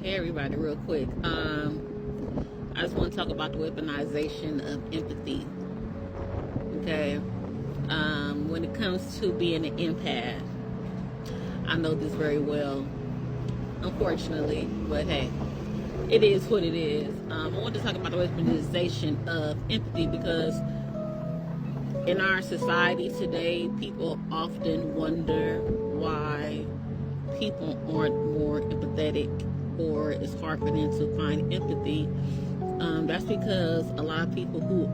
Hey everybody, real quick. I just want to talk about the weaponization of empathy. Okay. When it comes to being an empath, I know this very well, unfortunately, but hey, it is what it is. I want to talk about the weaponization of empathy because in our society today, people often wonder why people aren't more empathetic, or it's hard for them to find empathy. That's because a lot of people who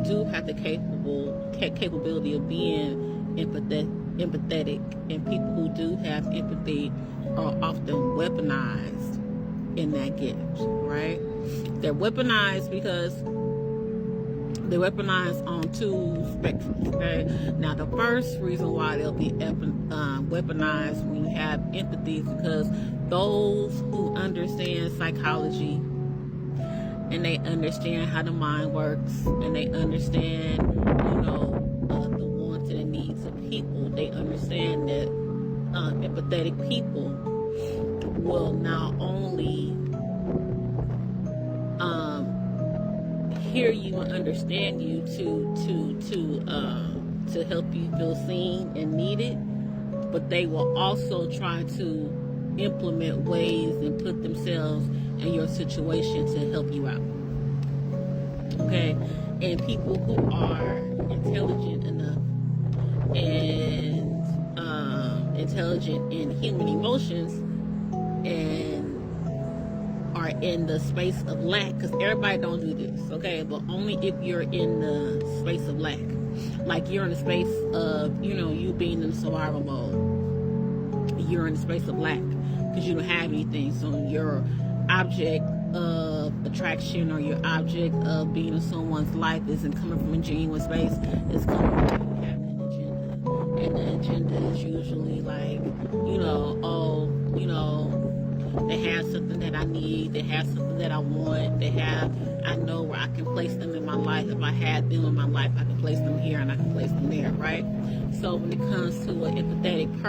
do have the capability of being empathetic, and people who do have empathy are often weaponized in that gift, right? They're weaponized because they're weaponized on two spectrums, okay? Now, the first reason why they'll be weaponized when you have empathy is because those who understand psychology and they understand how the mind works and they understand, the wants and the needs of people, they understand that empathetic people will not only hear you and understand you to help you feel seen and needed, but they will also try to implement ways and put themselves in your situation to help you out. Okay? And people who are intelligent enough and intelligent in human emotions and are in the space of lack, because everybody don't do this, okay? But only if you're in the space of lack. Like you're in the space of, you being in survival mode. You're in the space of lack because you don't have anything. So your object of attraction or your object of being in someone's life isn't coming from a genuine space. It's coming from you having an agenda. And the agenda is usually like, they have something that I need, they have something that I want, I know where I can place them in my life. If I had them in my life, I can place them here and I can place them there, right? So when it comes to an empathetic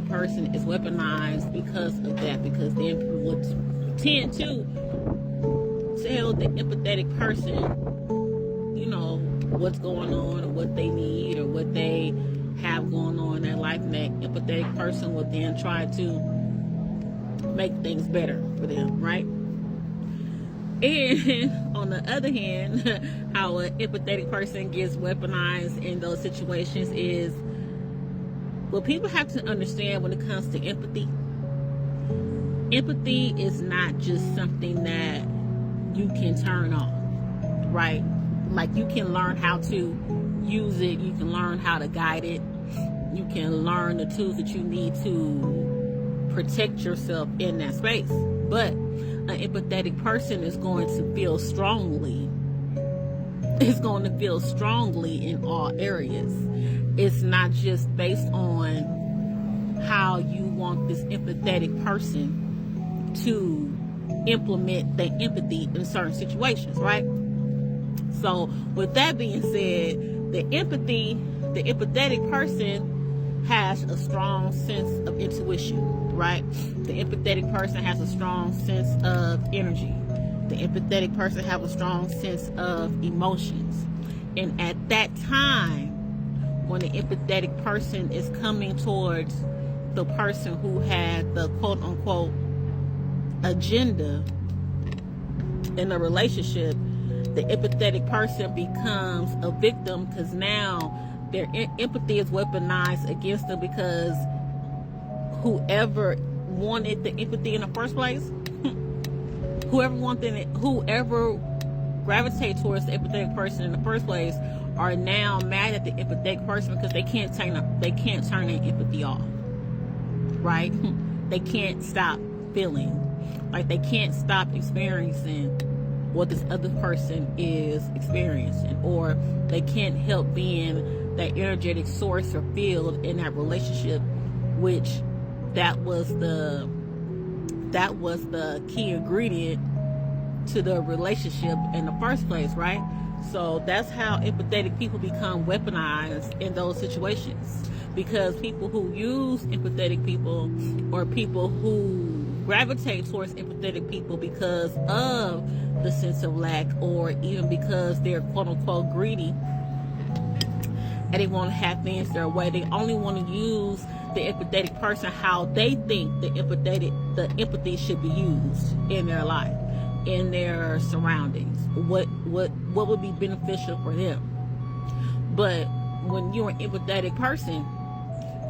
person is weaponized because of that, because then people would tend to tell the empathetic person, what's going on or what they need or what they have going on in their life, and that empathetic person will then try to make things better for them, right? And on the other hand, how an empathetic person gets weaponized in those situations is, what people have to understand when it comes to empathy is not just something that you can turn on, right? Like, you can learn how to use it, you can learn how to guide it, you can learn the tools that you need to protect yourself in that space. But an empathetic person is going to feel strongly. It's going to feel strongly in all areas. It's not just based on how you want this empathetic person to implement the empathy in certain situations, right? So with that being said, the empathetic person has a strong sense of intuition, right? The empathetic person has a strong sense of energy. The empathetic person has a strong sense of emotions. And at that time, when the empathetic person is coming towards the person who had the quote-unquote agenda in a relationship, the empathetic person becomes a victim, because now their empathy is weaponized against them, because whoever wanted the empathy in the first place, whoever gravitated towards the empathetic person in the first place, are now mad at the empathetic person because they can't turn their empathy off, right? They can't stop feeling, like they can't stop experiencing what this other person is experiencing, or they can't help being that energetic source or field in that relationship, which that was the key ingredient to the relationship in the first place, right? So that's how empathetic people become weaponized in those situations, because people who use empathetic people, or people who gravitate towards empathetic people because of the sense of lack, or even because they're quote unquote greedy and they want to have things their way. They only want to use the empathetic person how they think the empathy should be used in their life, in their surroundings, what would be beneficial for them. But when you're an empathetic person,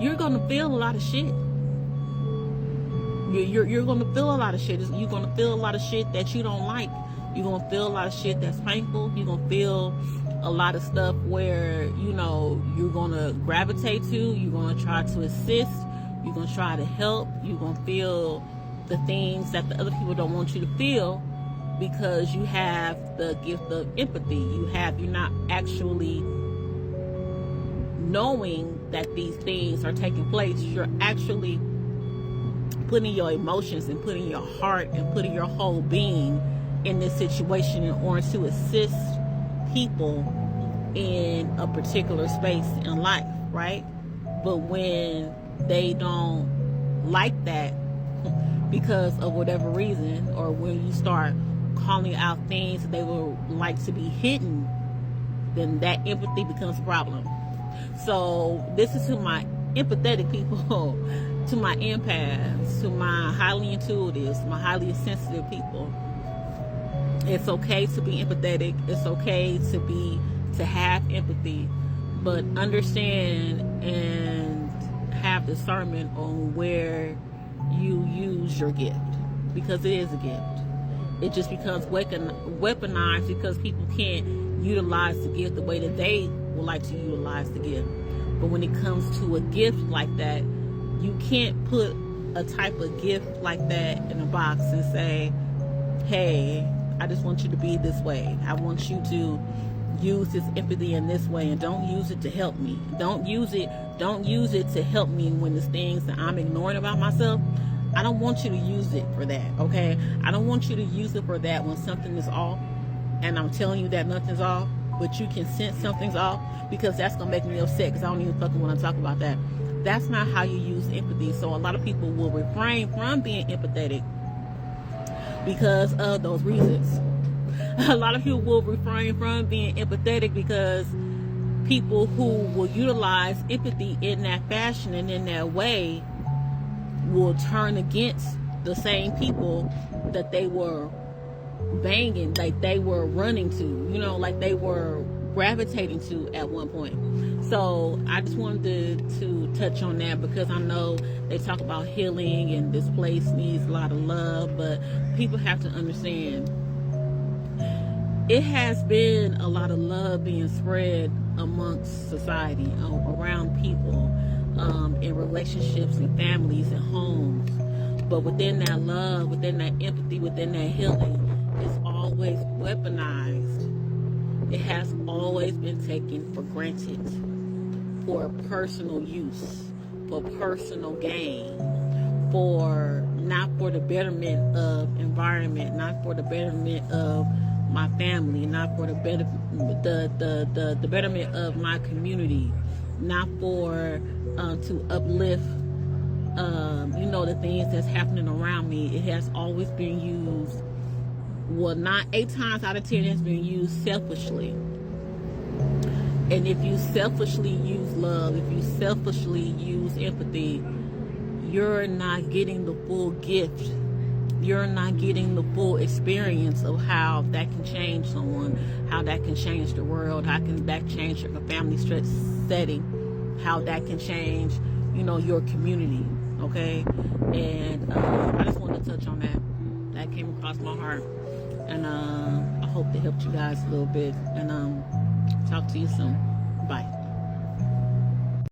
you're gonna feel a lot of shit. You're gonna feel a lot of shit. You're gonna feel a lot of shit that you don't like. You're gonna feel a lot of shit that's painful. You're gonna feel a lot of stuff where, you know, you're gonna gravitate to. You're gonna try to assist. You're gonna try to help. You're gonna feel the things that the other people don't want you to feel because you have the gift of empathy. You're not actually knowing that these things are taking place. You're actually putting your emotions and putting your heart and putting your whole being in this situation in order to assist people in a particular space in life, right? But when they don't like that because of whatever reason, or when you start calling out things that they would like to be hidden, then that empathy becomes a problem. So this is to my empathetic people, to my empaths, to my highly intuitives, my highly sensitive people. It's okay to be empathetic. It's okay to have empathy, but understand and have discernment on where you use your gift, because it is a gift. It just becomes weaponized because people can't utilize the gift the way that they would like to utilize the gift. But when it comes to a gift like that, you can't put a type of gift like that in a box and say, hey, I just want you to be this way. I want you to use this empathy in this way, and don't use it to help me. Don't use it to help me when there's things that I'm ignoring about myself. I don't want you to use it for that, okay? I don't want you to use it for that when something is off and I'm telling you that nothing's off, but you can sense something's off, because that's going to make me upset because I don't even fucking want to talk about that. That's not how you use empathy. So a lot of people will refrain from being empathetic because of those reasons. A lot of people will refrain from being empathetic because people who will utilize empathy in that fashion and in that way will turn against the same people that they were banging, like they were running to, you know, like they were gravitating to at one point. So I just wanted to touch on that, because I know they talk about healing and this place needs a lot of love, but people have to understand it has been a lot of love being spread amongst society, around people, in relationships and families and homes. But within that love, within that empathy, within that healing, it's always weaponized. It has always been taken for granted, for personal use, for personal gain, not for the betterment of environment, not for the betterment of my family, not for the betterment of my community, not for to uplift the things that's happening around me. It has always been used, well, not 8 times out of 10 it's been used selfishly. And if you selfishly use love, if you selfishly use empathy, you're not getting the full gift. You're not getting the full experience of how that can change someone, how that can change the world, how can that change your family setting, how that can change, your community, okay? And I just wanted to touch on that. That came across my heart. And I hope it helped you guys a little bit. And talk to you soon. Bye.